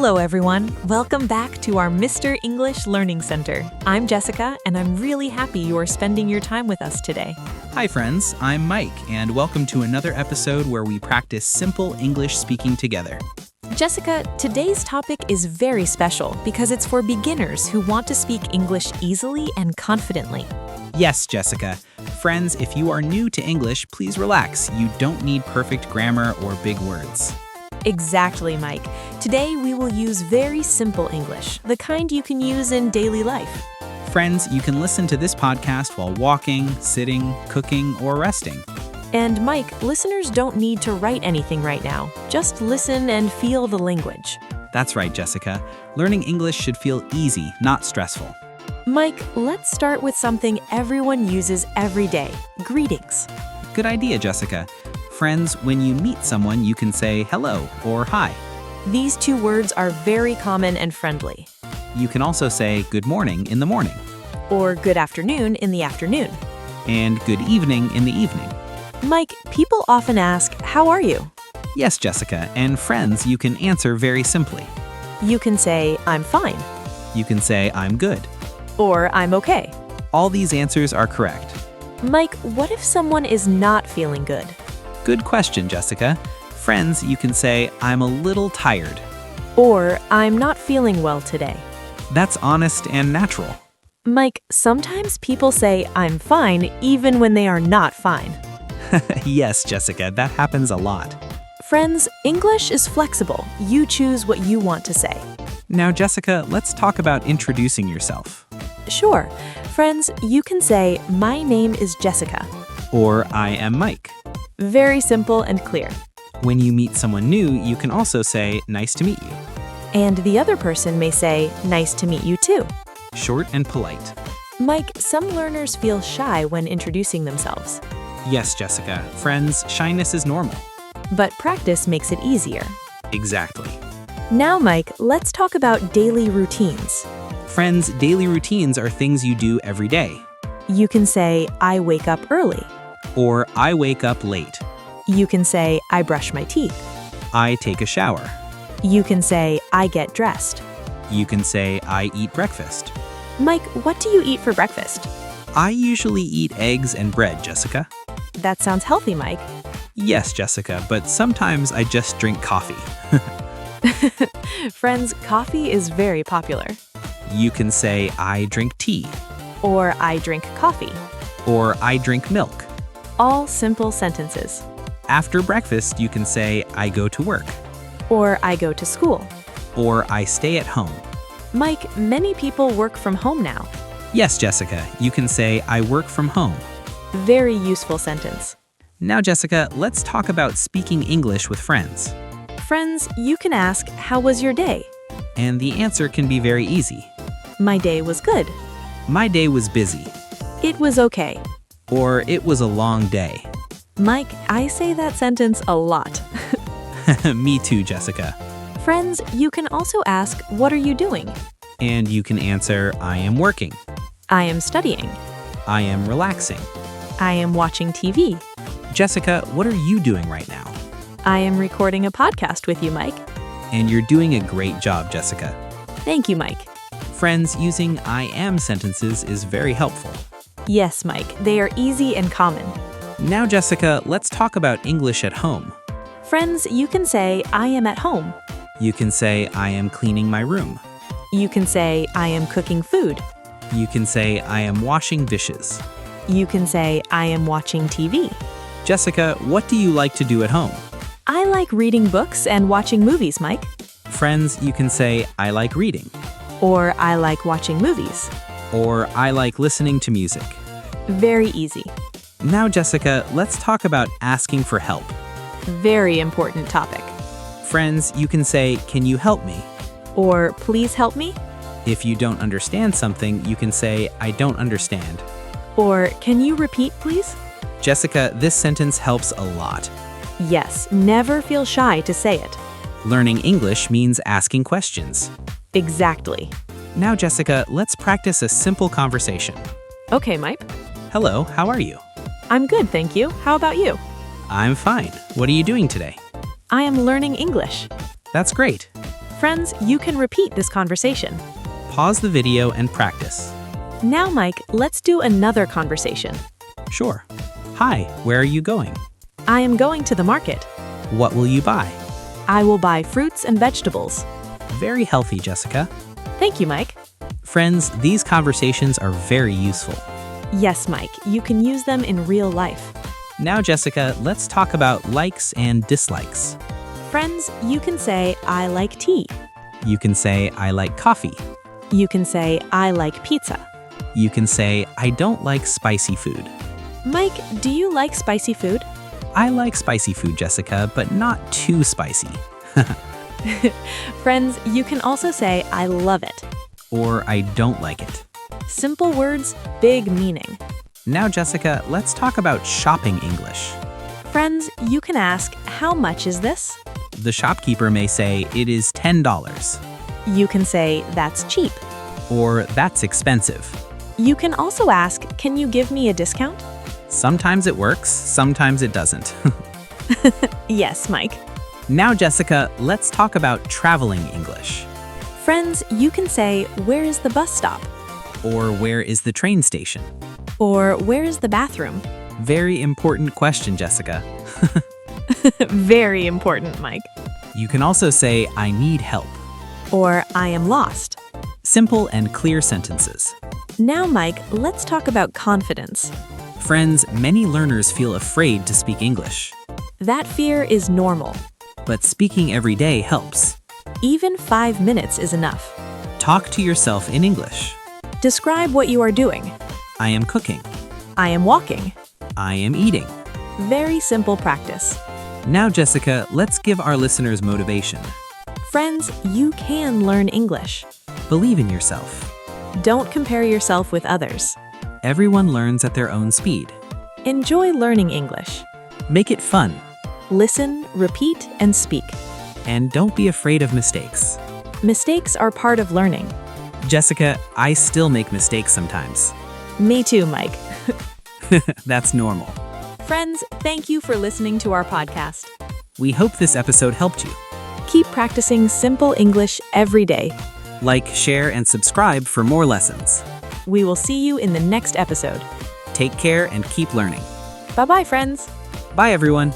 Hello, everyone. Welcome back to our Mr. English Learning Center. I'm Jessica, and I'm really happy you are spending your time with us today. Hi friends, I'm Mike, and welcome to another episode where we practice simple English speaking together. Jessica, today's topic is very special because it's for beginners who want to speak English easily and confidently. Yes, Jessica. Friends, if you are new to English, please relax. You don't need perfect grammar or big words. Exactly, Mike. Today we will use very simple English, the kind you can use in daily life. Friends, you can listen to this podcast while walking, sitting, cooking, or resting. And Mike, listeners don't need to write anything right now. Just listen and feel the language. That's right, Jessica. Learning English should feel easy, not stressful. Mike, let's start with something everyone uses every day, greetings. Good idea, Jessica. Friends, when you meet someone, you can say hello or hi. These two words are very common and friendly. You can also say good morning in the morning. Or good afternoon in the afternoon. And good evening in the evening. Mike, people often ask, how are you? Yes, Jessica, and friends, you can answer very simply. You can say, I'm fine. You can say, I'm good. Or I'm okay. All these answers are correct. Mike, what if someone is not feeling good? Good question, Jessica. Friends, you can say, I'm a little tired. Or I'm not feeling well today. That's honest and natural. Mike, sometimes people say, I'm fine, even when they are not fine. Yes, Jessica, that happens a lot. Friends, English is flexible. You choose what you want to say. Now, Jessica, let's talk about introducing yourself. Sure. Friends, you can say, my name is Jessica. Or I am Mike. Very simple and clear. When you meet someone new, you can also say, nice to meet you. And the other person may say, nice to meet you too. Short and polite. Mike, some learners feel shy when introducing themselves. Yes, Jessica. Friends, shyness is normal. But practice makes it easier. Exactly. Now, Mike, let's talk about daily routines. Friends, daily routines are things you do every day. You can say, I wake up early. Or I wake up late. You can say, I brush my teeth. I take a shower. You can say, I get dressed. You can say, I eat breakfast. Mike, what do you eat for breakfast? I usually eat eggs and bread, Jessica. That sounds healthy, Mike. Yes, Jessica, but sometimes I just drink coffee. Friends, coffee is very popular. You can say, I drink tea. Or I drink coffee. Or I drink milk. All simple sentences. After breakfast, you can say, I go to work. Or I go to school. Or I stay at home. Mike, many people work from home now. Yes, Jessica, you can say, I work from home. Very useful sentence. Now, Jessica, let's talk about speaking English with friends. Friends, you can ask, how was your day? And the answer can be very easy. My day was good. My day was busy. It was okay. Or it was a long day. Mike, I say that sentence a lot. Me too, Jessica. Friends, you can also ask, what are you doing? And you can answer, I am working. I am studying. I am relaxing. I am watching TV. Jessica, what are you doing right now? I am recording a podcast with you, Mike. And you're doing a great job, Jessica. Thank you, Mike. Friends, using I am sentences is very helpful. Yes, Mike, they are easy and common. Now, Jessica, let's talk about English at home. Friends, you can say, I am at home. You can say, I am cleaning my room. You can say, I am cooking food. You can say, I am washing dishes. You can say, I am watching TV. Jessica, what do you like to do at home? I like reading books and watching movies, Mike. Friends, you can say, I like reading. Or I like watching movies. Or I like listening to music. Very easy. Now, Jessica, let's talk about asking for help. Very important topic. Friends, you can say, can you help me? Or please help me. If you don't understand something, you can say, I don't understand. Or can you repeat, please? Jessica, this sentence helps a lot. Yes, never feel shy to say it. Learning English means asking questions. Exactly. Now, Jessica, let's practice a simple conversation. Okay, Mike. Hello, how are you? I'm good, thank you. How about you? I'm fine. What are you doing today? I am learning English. That's great. Friends, you can repeat this conversation. Pause the video and practice. Now, Mike, let's do another conversation. Sure. Hi, where are you going? I am going to the market. What will you buy? I will buy fruits and vegetables. Very healthy, Jessica. Thank you, Mike. Friends, these conversations are very useful. Yes, Mike, you can use them in real life. Now, Jessica, let's talk about likes and dislikes. Friends, you can say, I like tea. You can say, I like coffee. You can say, I like pizza. You can say, I don't like spicy food. Mike, do you like spicy food? I like spicy food, Jessica, but not too spicy. Friends, you can also say, I love it. Or I don't like it. Simple words, big meaning. Now, Jessica, let's talk about shopping English. Friends, you can ask, how much is this? The shopkeeper may say, it is $10. You can say, that's cheap. Or that's expensive. You can also ask, can you give me a discount? Sometimes it works, sometimes it doesn't. Yes, Mike. Now, Jessica, let's talk about traveling English. Friends, you can say, where is the bus stop? Or where is the train station? Or where is the bathroom? Very important question, Jessica. Very important, Mike. You can also say, I need help. Or I am lost. Simple and clear sentences. Now, Mike, let's talk about confidence. Friends, many learners feel afraid to speak English. That fear is normal. But speaking every day helps. Even 5 minutes is enough. Talk to yourself in English. Describe what you are doing. I am cooking. I am walking. I am eating. Very simple practice. Now, Jessica, let's give our listeners motivation. Friends, you can learn English. Believe in yourself. Don't compare yourself with others. Everyone learns at their own speed. Enjoy learning English. Make it fun. Listen, repeat, and speak. And don't be afraid of mistakes. Mistakes are part of learning. Jessica, I still make mistakes sometimes. Me too, Mike. That's normal. Friends, thank you for listening to our podcast. We hope this episode helped you. Keep practicing simple English every day. Like, share, and subscribe for more lessons. We will see you in the next episode. Take care and keep learning. Bye-bye, friends. Bye, everyone.